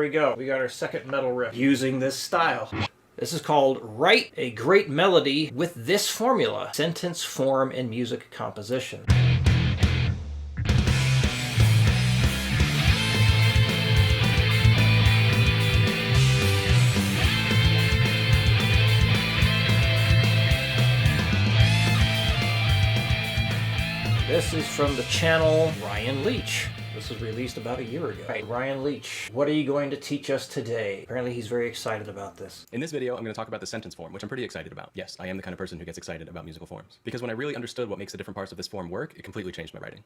we go. We got our second metal riff using this style. This is called Write a Great Melody with this formula: sentence form in music composition. This is from the channel Ryan Leach. This was released about a year ago. Right, Ryan Leach, what are you going to teach us today? Apparently he's very excited about this. In this video, I'm going to talk about the sentence form, which I'm pretty excited about. Yes, I am the kind of person who gets excited about musical forms. Because when I really understood what makes the different parts of this form work, it completely changed my writing.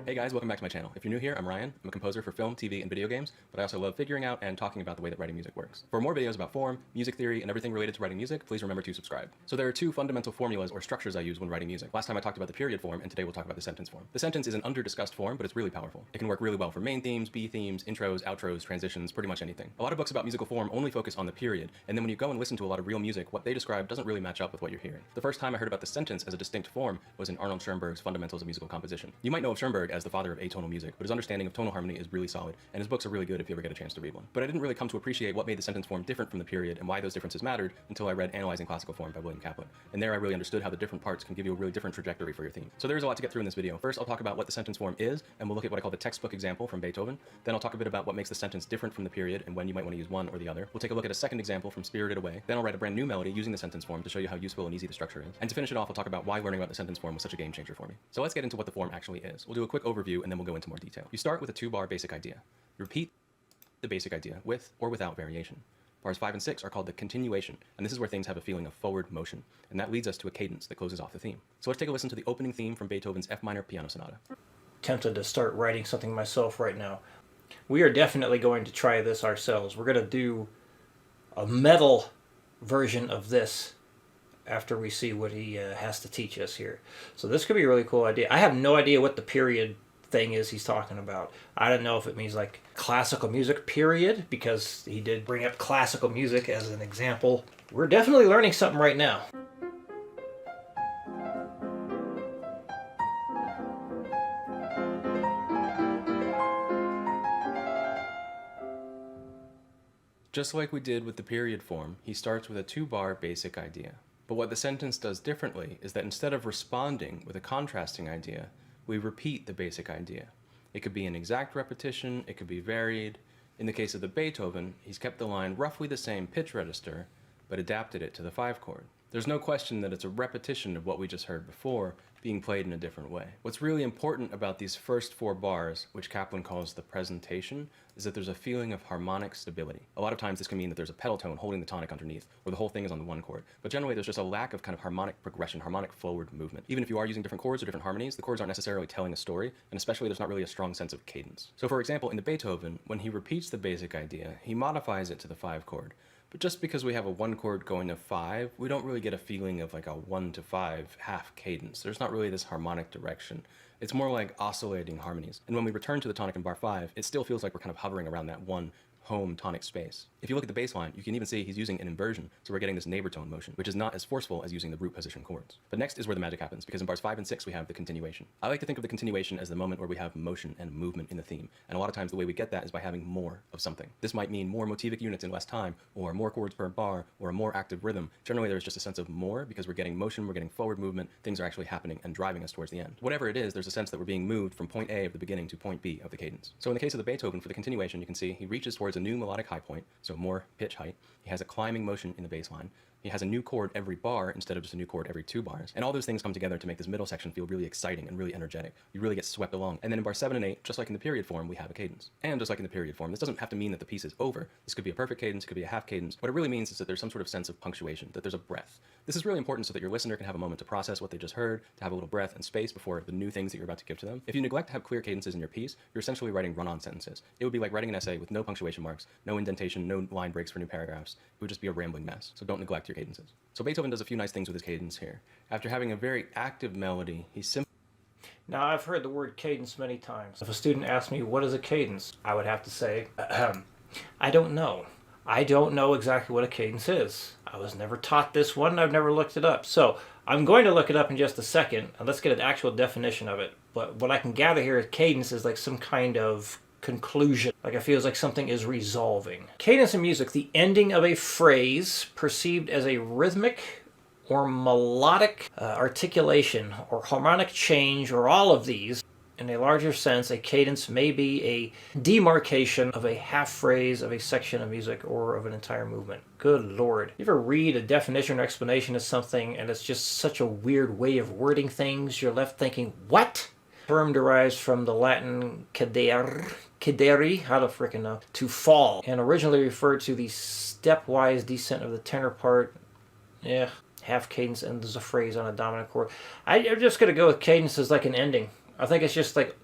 Hey guys, welcome back to my channel. If you're new here, I'm Ryan. I'm a composer for film, TV, and video games, but I also love figuring out and talking about the way that writing music works. For more videos about form, music theory, and everything related to writing music, please remember to subscribe. So there are two fundamental formulas or structures I use when writing music. Last time I talked about the period form, and today we'll talk about the sentence form. The sentence is an under-discussed form, but it's really powerful. It can work really well for main themes, B themes, intros, outros, transitions, pretty much anything. A lot of books about musical form only focus on the period, and then when you go and listen to a lot of real music, what they describe doesn't really match up with what you're hearing. The first time I heard about the sentence as a distinct form was in Arnold Schoenberg's Fundamentals of Musical Composition. You might know of Schoenberg as the father of atonal music, but his understanding of tonal harmony is really solid, and his books are really good if you ever get a chance to read one. But I didn't really come to appreciate what made the sentence form different from the period and why those differences mattered until I read Analyzing Classical Form by William Kaplan. And there I really understood how the different parts can give you a really different trajectory for your theme. So there's a lot to get through in this video. First, I'll talk about what the sentence form is, and we'll look at what I call the textbook example from Beethoven. Then I'll talk a bit about what makes the sentence different from the period and when you might want to use one or the other. We'll take a look at a second example from Spirited Away. Then I'll write a brand new melody using the sentence form to show you how useful and easy the structure is. And to finish it off, I'll talk about why learning about the sentence form was such a game changer for me. So let's get into what the form actually is. We'll do a quick overview and then we'll go into more detail. You start with a two-bar basic idea. You repeat the basic idea with or without variation. Bars 5 and 6 are called the continuation, and this is where things have a feeling of forward motion, and that leads us to a cadence that closes off the theme. So let's take a listen to the opening theme from Beethoven's F minor piano sonata. Tempted to start writing something myself right now. We are definitely going to try this ourselves. We're going to do a metal version of this after we see what he has to teach us here. So this could be a really cool idea. I have no idea what the period thing is he's talking about. I don't know if it means like classical music period, because he did bring up classical music as an example. We're definitely learning something right now. Just like we did with the period form, he starts with a two-bar basic idea. But what the sentence does differently is that instead of responding with a contrasting idea, we repeat the basic idea. It could be an exact repetition, it could be varied. In the case of the Beethoven, he's kept the line roughly the same pitch register, but adapted it to the 5 chord. There's no question that it's a repetition of what we just heard before, being played in a different way. What's really important about these first 4 bars, which Kaplan calls the presentation, is that there's a feeling of harmonic stability. A lot of times this can mean that there's a pedal tone holding the tonic underneath, or the whole thing is on the 1 chord. But generally there's just a lack of kind of harmonic progression, harmonic forward movement. Even if you are using different chords or different harmonies, the chords aren't necessarily telling a story, and especially there's not really a strong sense of cadence. So for example, in the Beethoven, when he repeats the basic idea, he modifies it to the 5 chord. But just because we have a 1 chord going to 5, we don't really get a feeling of like a 1 to 5 half cadence. There's not really this harmonic direction. It's more like oscillating harmonies. And when we return to the tonic in bar 5, it still feels like we're kind of hovering around that 1 home tonic space. If you look at the bass line, you can even see he's using an inversion, so we're getting this neighbor tone motion, which is not as forceful as using the root position chords. But next is where the magic happens, because in bars 5 and 6 we have the continuation. I like to think of the continuation as the moment where we have motion and movement in the theme, and a lot of times the way we get that is by having more of something. This might mean more motivic units in less time, or more chords per bar, or a more active rhythm. Generally there's just a sense of more, because we're getting motion, we're getting forward movement, things are actually happening and driving us towards the end. Whatever it is, there's a sense that we're being moved from point A of the beginning to point B of the cadence. So in the case of the Beethoven, for the continuation, you can see he reaches towards a new melodic high point, so more pitch height. He has a climbing motion in the bass line. He has a new chord every bar instead of just a new chord every 2 bars. And all those things come together to make this middle section feel really exciting and really energetic. You really get swept along. And then in bar 7 and 8, just like in the period form, we have a cadence. And just like in the period form, this doesn't have to mean that the piece is over. This could be a perfect cadence, it could be a half cadence. What it really means is that there's some sort of sense of punctuation, that there's a breath. This is really important so that your listener can have a moment to process what they just heard, to have a little breath and space before the new things that you're about to give to them. If you neglect to have clear cadences in your piece, you're essentially writing run-on sentences. It would be like writing an essay with no punctuation marks, no indentation, no line breaks for new paragraphs. It would just be a rambling mess. So don't neglect your cadences. So Beethoven does a few nice things with his cadence here. After having a very active melody, he simply... Now, I've heard the word cadence many times. If a student asked me, what is a cadence? I would have to say, I don't know. I don't know exactly what a cadence is. I was never taught this one, I've never looked it up. So, I'm going to look it up in just a second, and let's get an actual definition of it. But what I can gather here is cadence is like some kind of conclusion. Like it feels like something is resolving. Cadence in music, the ending of a phrase perceived as a rhythmic or melodic articulation or harmonic change, or all of these. In a larger sense, a cadence may be a demarcation of a half phrase of a section of music or of an entire movement. Good Lord. You ever read a definition or explanation of something and it's just such a weird way of wording things? You're left thinking, what? The term derives from the Latin cadere, how to frickin' know, to fall, and originally referred to the stepwise descent of the tenor part. Yeah, half cadence ends a phrase on a dominant chord. I'm just going to go with cadence as like an ending. I think it's just like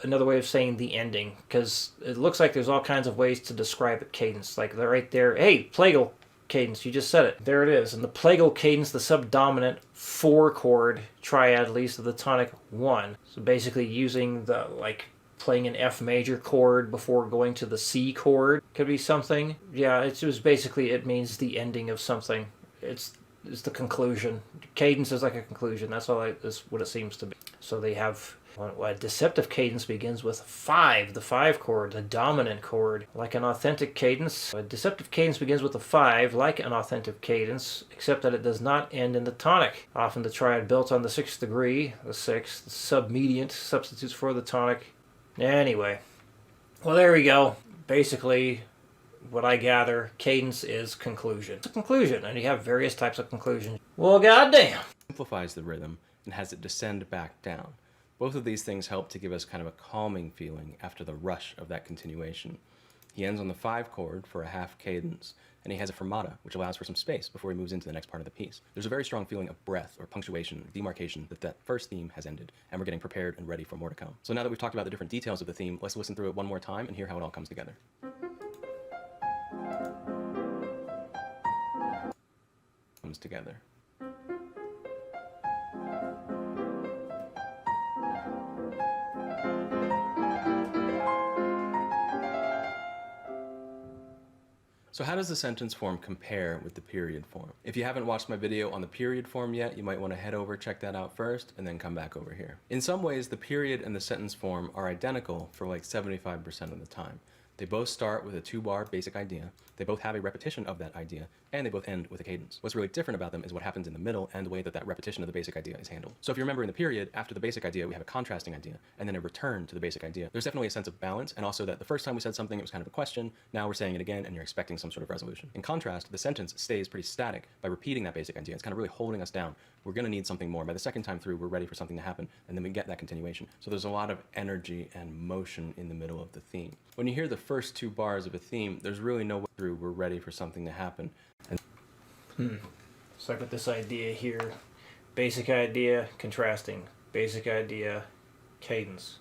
another way of saying the ending, because it looks like there's all kinds of ways to describe it. Cadence, like they're right there. Hey, plagal cadence, you just said it. There it is. And the plagal cadence, the subdominant 4-chord triad least of the tonic 1. So basically using the, like, playing an F major chord before going to the C chord could be something. Yeah, it means the ending of something. It's the conclusion. Cadence is like a conclusion. That's what it seems to be. So they have a deceptive cadence begins with 5, the 5 chord, the dominant chord. Like an authentic cadence, a deceptive cadence begins with a 5, like an authentic cadence, except that it does not end in the tonic. Often the triad built on the 6th degree, the 6th, the submediant substitutes for the tonic. Anyway, well, there we go. Basically, what I gather, cadence is conclusion. It's a conclusion, and you have various types of conclusions. Well, goddamn. Simplifies the rhythm and has it descend back down. Both of these things help to give us kind of a calming feeling after the rush of that continuation. He ends on the 5 chord for a half cadence, and he has a fermata, which allows for some space before he moves into the next part of the piece. There's a very strong feeling of breath or punctuation, demarcation, that first theme has ended, and we're getting prepared and ready for more to come. So now that we've talked about the different details of the theme, let's listen through it one more time and hear how it all comes together. Comes together. So how does the sentence form compare with the period form? If you haven't watched my video on the period form yet, you might want to head over, check that out first, and then come back over here. In some ways, the period and the sentence form are identical for like 75% of the time. They both start with a 2-bar basic idea, they both have a repetition of that idea, and they both end with a cadence. What's really different about them is what happens in the middle and the way that that repetition of the basic idea is handled. So if you remember in the period, after the basic idea, we have a contrasting idea, and then a return to the basic idea. There's definitely a sense of balance, and also that the first time we said something, it was kind of a question, now we're saying it again, and you're expecting some sort of resolution. In contrast, the sentence stays pretty static by repeating that basic idea. It's kind of really holding us down. We're gonna need something more. By the second time through, we're ready for something to happen, and then we get that continuation. So there's a lot of energy and motion in the middle of the theme. When you hear the first 2 bars of a theme, there's really no way through, we're ready for something to happen. It's like with this idea here, basic idea, contrasting, basic idea, cadence.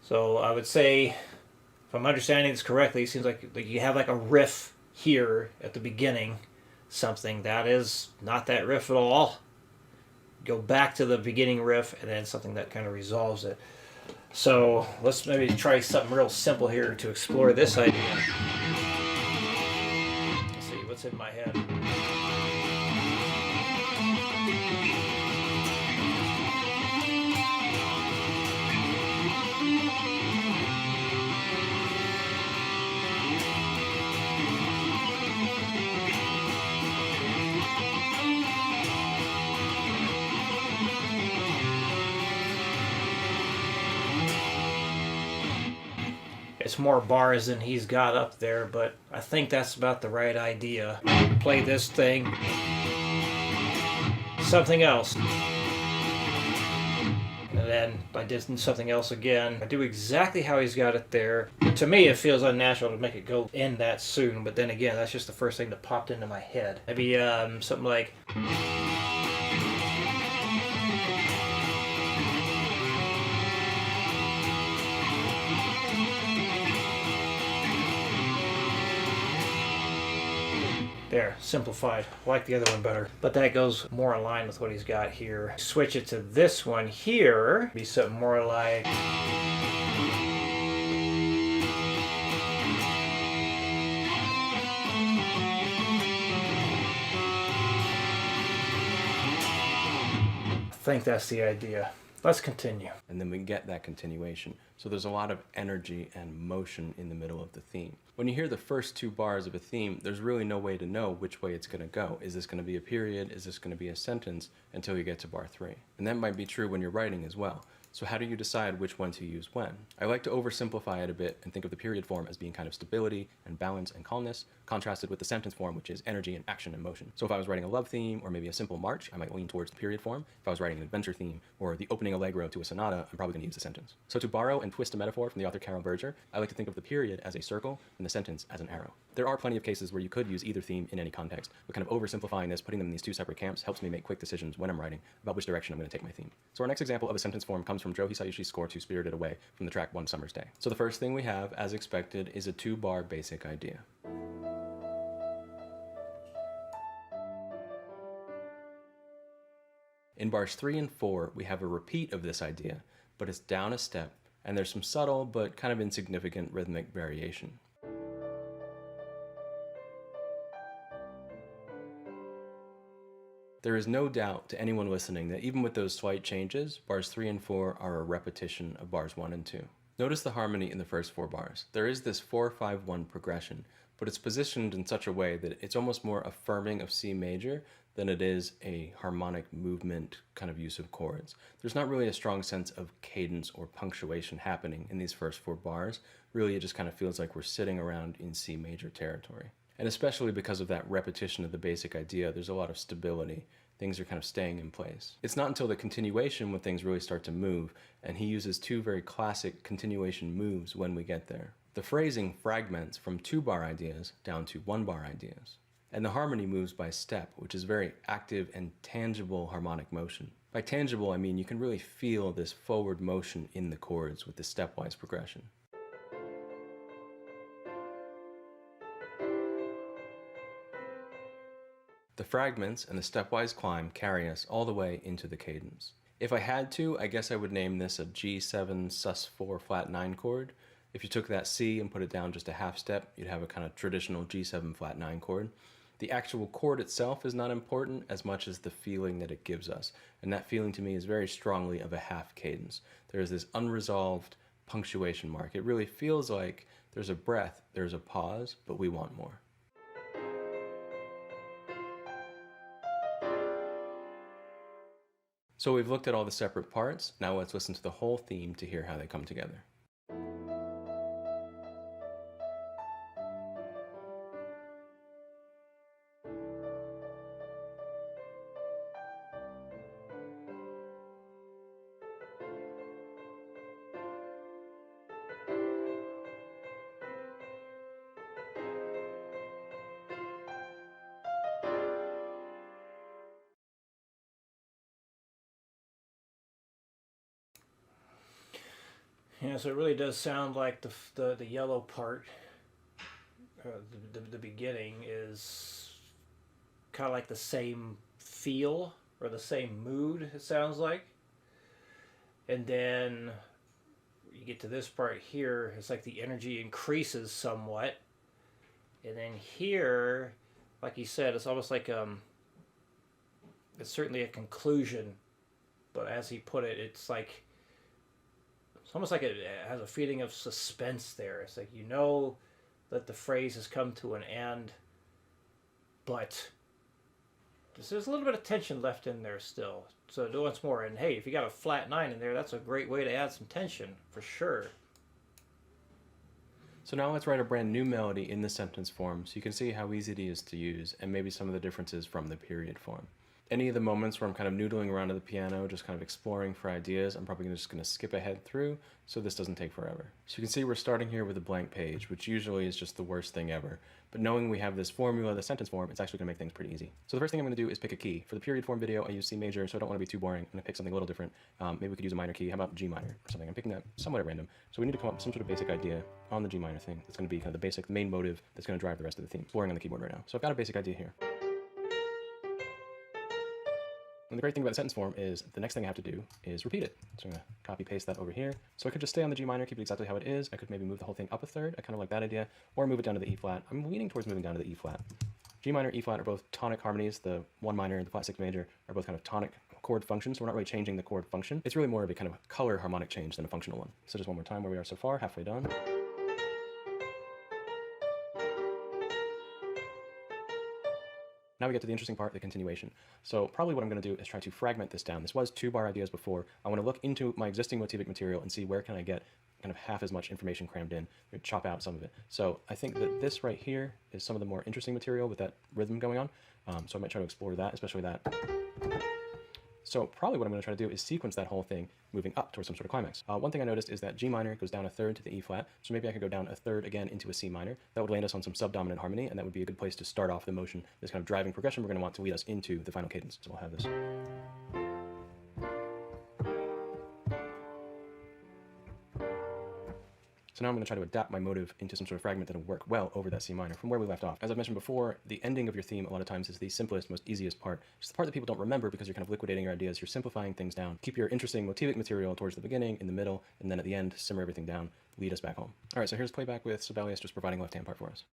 So I would say, if I'm understanding this correctly, it seems like you have like a riff here at the beginning, something that is not that riff at all. Go back to the beginning riff, and then something that kind of resolves it. So let's maybe try something real simple here to explore this idea. Let's see what's in my head. It's more bars than he's got up there, but I think that's about the right idea. Play this thing. Something else. And then I did something else again. I do exactly how he's got it there. To me, it feels unnatural to make it go in that soon, but then again, that's just the first thing that popped into my head. Maybe something like... There, simplified. I like the other one better. But that goes more in line with what he's got here. Switch it to this one here. Be something more like... think that's the idea. Let's continue. And then we get that continuation. So there's a lot of energy and motion in the middle of the theme. When you hear the first 2 bars of a theme, there's really no way to know which way it's going to go. Is this going to be a period? Is this going to be a sentence? Until you get to bar 3. And that might be true when you're writing as well. So how do you decide which one to use when? I like to oversimplify it a bit and think of the period form as being kind of stability and balance and calmness, contrasted with the sentence form, which is energy and action and motion. So if I was writing a love theme or maybe a simple march, I might lean towards the period form. If I was writing an adventure theme or the opening allegro to a sonata, I'm probably going to use the sentence. So to borrow and twist a metaphor from the author Carol Berger, I like to think of the period as a circle and the sentence as an arrow. There are plenty of cases where you could use either theme in any context, but kind of oversimplifying this, putting them in these 2 separate camps, helps me make quick decisions when I'm writing about which direction I'm going to take my theme. So our next example of a sentence form comes from Joe Hisayushi's score to Spirited Away from the track One Summer's Day. So the first thing we have, as expected, is a 2-bar basic idea. In bars 3 and 4, we have a repeat of this idea, but it's down a step, and there's some subtle but kind of insignificant rhythmic variation. There is no doubt to anyone listening that even with those slight changes, bars 3 and 4 are a repetition of bars 1 and 2. Notice the harmony in the first 4 bars. There is this 4-5-1 progression, but it's positioned in such a way that it's almost more affirming of C major than it is a harmonic movement kind of use of chords. There's not really a strong sense of cadence or punctuation happening in these first 4 bars. Really, it just kind of feels like we're sitting around in C major territory. And especially because of that repetition of the basic idea, there's a lot of stability. Things are kind of staying in place. It's not until the continuation when things really start to move, and he uses 2 very classic continuation moves when we get there. The phrasing fragments from 2-bar ideas down to 1-bar ideas. And the harmony moves by step, which is very active and tangible harmonic motion. By tangible, I mean you can really feel this forward motion in the chords with the stepwise progression. The fragments and the stepwise climb carry us all the way into the cadence. If I had to, I guess I would name this a G7 sus4 flat 9 chord. If you took that C and put it down just a half step, you'd have a kind of traditional G7 flat 9 chord. The actual chord itself is not important as much as the feeling that it gives us. And that feeling to me is very strongly of a half cadence. There's this unresolved punctuation mark. It really feels like there's a breath, there's a pause, but we want more. So we've looked at all the separate parts. Now let's listen to the whole theme to hear how they come together. Yeah, so it really does sound like the yellow part, the beginning, is kind of like the same feel or the same mood, it sounds like. And then you get to this part here, it's like the energy increases somewhat. And then here, like you said, it's almost like it's certainly a conclusion, but as he put it, it's almost like it has a feeling of suspense there. It's like you know that the phrase has come to an end, but there's a little bit of tension left in there still. So do once more, and hey, if you got a flat 9 in there, that's a great way to add some tension, for sure. So now let's write a brand new melody in the sentence form so you can see how easy it is to use and maybe some of the differences from the period form. Any of the moments where I'm kind of noodling around at the piano, just kind of exploring for ideas, I'm probably just going to skip ahead through so this doesn't take forever. So you can see we're starting here with a blank page, which usually is just the worst thing ever. But knowing we have this formula, the sentence form, it's actually going to make things pretty easy. So the first thing I'm going to do is pick a key. For the period form video, I use C major, so I don't want to be too boring. I'm going to pick something a little different. Maybe we could use a minor key. How about G minor or something? I'm picking that somewhat at random. So we need to come up with some sort of basic idea on the G minor thing. That's going to be kind of the basic, main motive that's going to drive the rest of the theme. Exploring on the keyboard right now. So I've got a basic idea here. And the great thing about the sentence form is the next thing I have to do is repeat it. So I'm going to copy paste that over here. So I could just stay on the G minor, keep it exactly how it is. I could maybe move the whole thing up a third. I kind of like that idea. Or move it down to the E flat. I'm leaning towards moving down to the E flat. G minor, E flat are both tonic harmonies. The 1 minor and the flat 6 major are both kind of tonic chord function, so we're not really changing the chord function. It's really more of a kind of color harmonic change than a functional one. So just one more time where we are so far, halfway done. Now we get to the interesting part, the continuation. So probably what I'm going to do is try to fragment this down. This was 2-bar ideas before. I want to look into my existing motivic material and see where can I get kind of half as much information crammed in, or chop out some of it. So I think that this right here is some of the more interesting material with that rhythm going on. So I might try to explore that, especially that. So probably what I'm going to try to do is sequence that whole thing moving up towards some sort of climax. One thing I noticed is that G minor goes down a third to the E flat, so maybe I could go down a third again into a C minor. That would land us on some subdominant harmony, and that would be a good place to start off the motion, this kind of driving progression we're going to want to lead us into the final cadence. So we'll have this. So now I'm going to try to adapt my motive into some sort of fragment that will work well over that C minor from where we left off. As I've mentioned before, the ending of your theme a lot of times is the simplest, most easiest part. It's the part that people don't remember because you're kind of liquidating your ideas, you're simplifying things down. Keep your interesting motivic material towards the beginning, in the middle, and then at the end, simmer everything down, lead us back home. All right, so here's playback with Sibelius just providing left-hand part for us.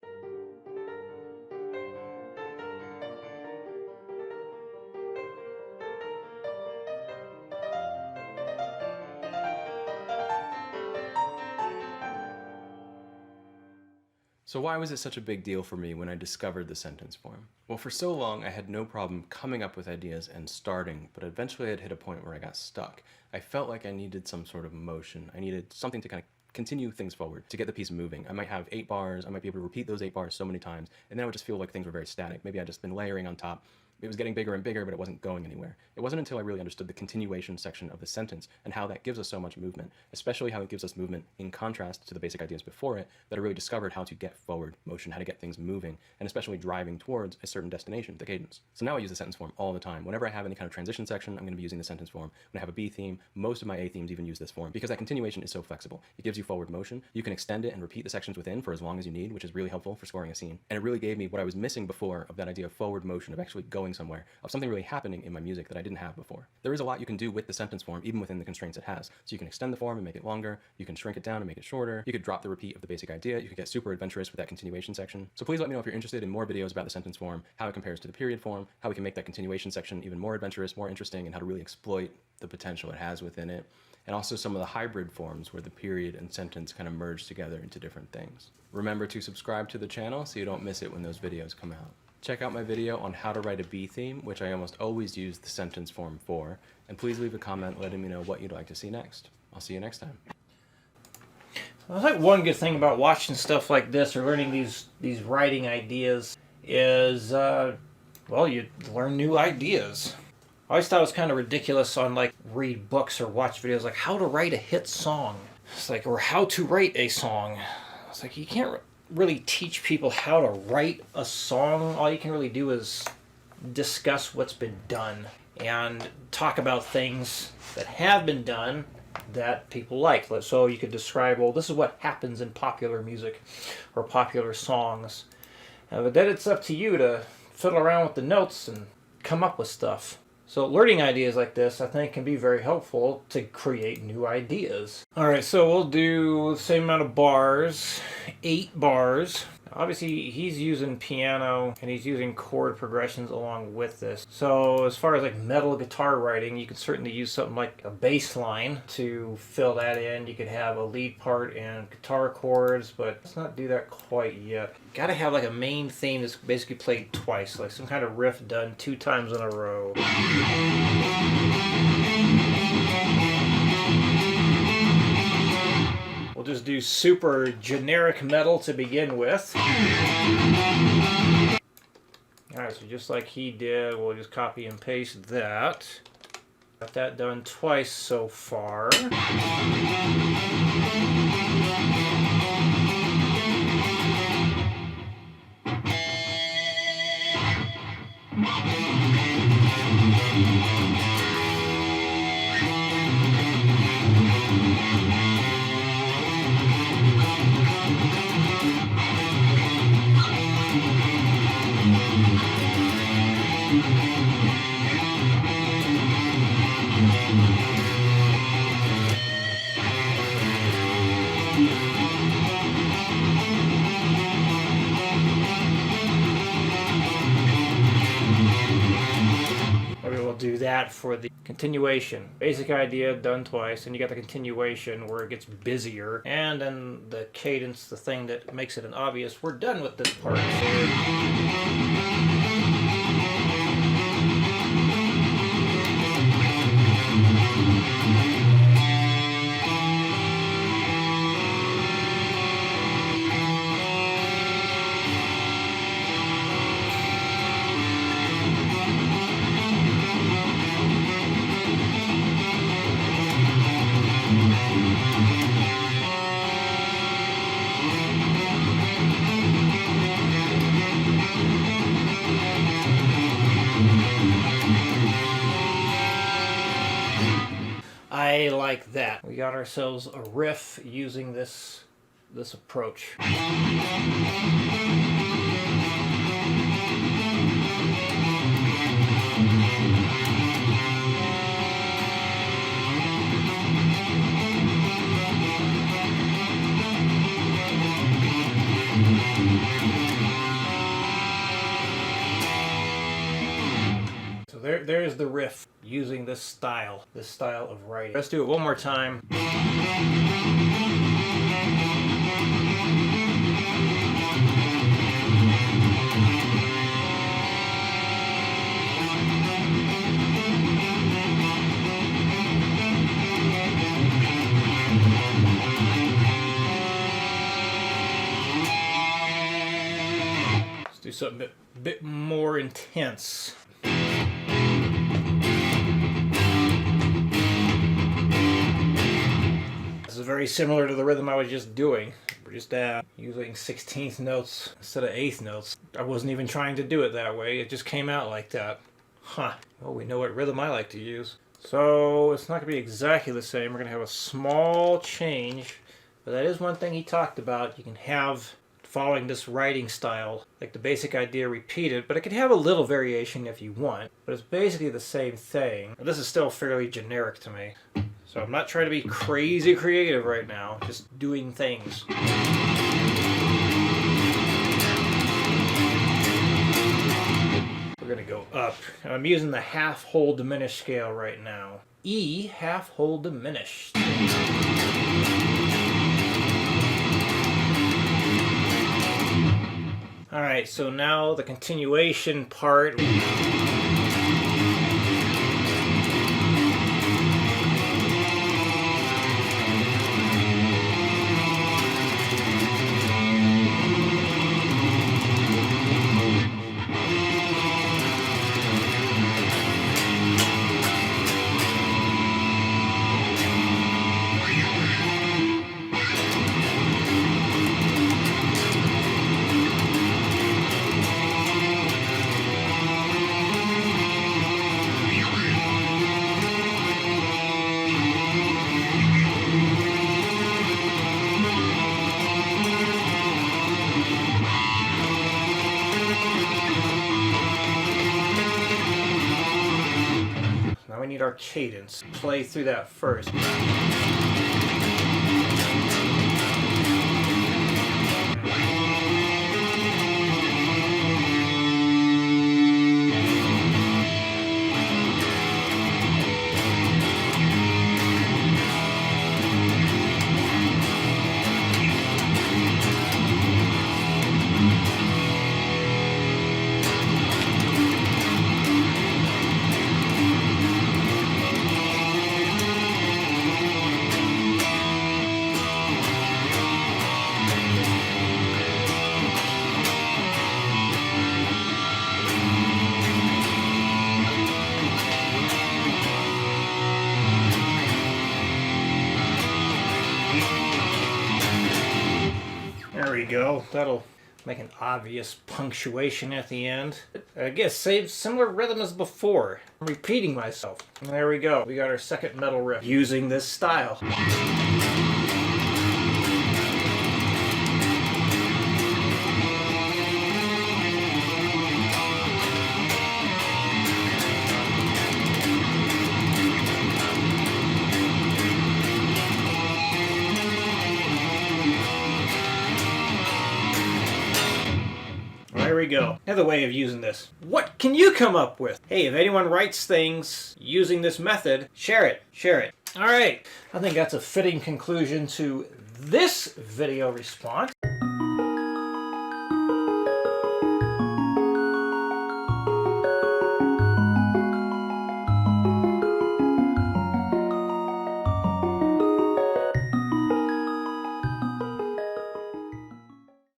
So why was it such a big deal for me when I discovered the sentence form? Well, for so long, I had no problem coming up with ideas and starting, but eventually I'd hit a point where I got stuck. I felt like I needed some sort of motion. I needed something to kind of continue things forward, to get the piece moving. I might have 8 bars, I might be able to repeat those 8 bars so many times, and then I would just feel like things were very static. Maybe I'd just been layering on top. It was getting bigger and bigger, but it wasn't going anywhere. It wasn't until I really understood the continuation section of the sentence and how that gives us so much movement, especially how it gives us movement in contrast to the basic ideas before it, that I really discovered how to get forward motion, how to get things moving, and especially driving towards a certain destination, the cadence. So now I use the sentence form all the time. Whenever I have any kind of transition section, I'm going to be using the sentence form. When I have a B theme, most of my A themes even use this form because that continuation is so flexible. It gives you forward motion. You can extend it and repeat the sections within for as long as you need, which is really helpful for scoring a scene. And it really gave me what I was missing before of that idea of forward motion, of actually going somewhere, of something really happening in my music that I didn't have before. There is a lot you can do with the sentence form, even within the constraints it has. So you can extend the form and make it longer, you can shrink it down and make it shorter, you could drop the repeat of the basic idea, you could get super adventurous with that continuation section. So please let me know if you're interested in more videos about the sentence form, how it compares to the period form, how we can make that continuation section even more adventurous, more interesting, and how to really exploit the potential it has within it. And also some of the hybrid forms where the period and sentence kind of merge together into different things. Remember to subscribe to the channel so you don't miss it when those videos come out. Check out my video on how to write a B theme, which I almost always use the sentence form for, and please leave a comment letting me know what you'd like to see next. I'll see you next time. I think one good thing about watching stuff like this or learning these writing ideas is, well, you learn new ideas. I always thought it was kind of ridiculous on, like, read books or watch videos like how to write a hit song. It's like, or how to write a song. It's like, you can't really teach people how to write a song. All you can really do is discuss what's been done and talk about things that have been done that people like. So you could describe, well, this is what happens in popular music or popular songs. But then it's up to you to fiddle around with the notes and come up with stuff. So learning ideas like this, I think, can be very helpful to create new ideas. Alright, so we'll do the same amount of bars, 8 bars. Obviously, he's using piano and he's using chord progressions along with this. So as far as like metal guitar writing, you could certainly use something like a bass line to fill that in. You could have a lead part and guitar chords, but let's not do that quite yet. Gotta have like a main theme that's basically played twice, like some kind of riff done 2 times in a row. We'll just do super generic metal to begin with. Alright, so just like he did, we'll just copy and paste that. Got that done twice so far. do that for the continuation. Basic idea done twice, and you got the continuation where it gets busier, and then the cadence, the thing that makes it an obvious, we're done with this part. I like that. We got ourselves a riff using this approach. So there's the riff using this style of writing. Let's do it one more time. Let's do something a bit more intense. This is very similar to the rhythm I was just doing. We're just using 16th notes instead of 8th notes. I wasn't even trying to do it that way. It just came out like that. Huh. Well, we know what rhythm I like to use. So it's not going to be exactly the same. We're going to have a small change. But that is one thing he talked about. You can have, following this writing style, like the basic idea repeated, but it can have a little variation if you want. But it's basically the same thing. This is still fairly generic to me. So I'm not trying to be crazy creative right now, just doing things. We're gonna go up. And I'm using the half whole diminished scale right now. E half whole diminished. Alright, so now the continuation part. Now we need our cadence. Play through that first. There we go. That'll make an obvious punctuation at the end. I guess similar rhythm as before. I'm repeating myself. And there we go. We got our second metal riff using this style. There we go. Another way of using this. What can you come up with? Hey, if anyone writes things using this method, share it. Share it. All right. I think that's a fitting conclusion to this video response.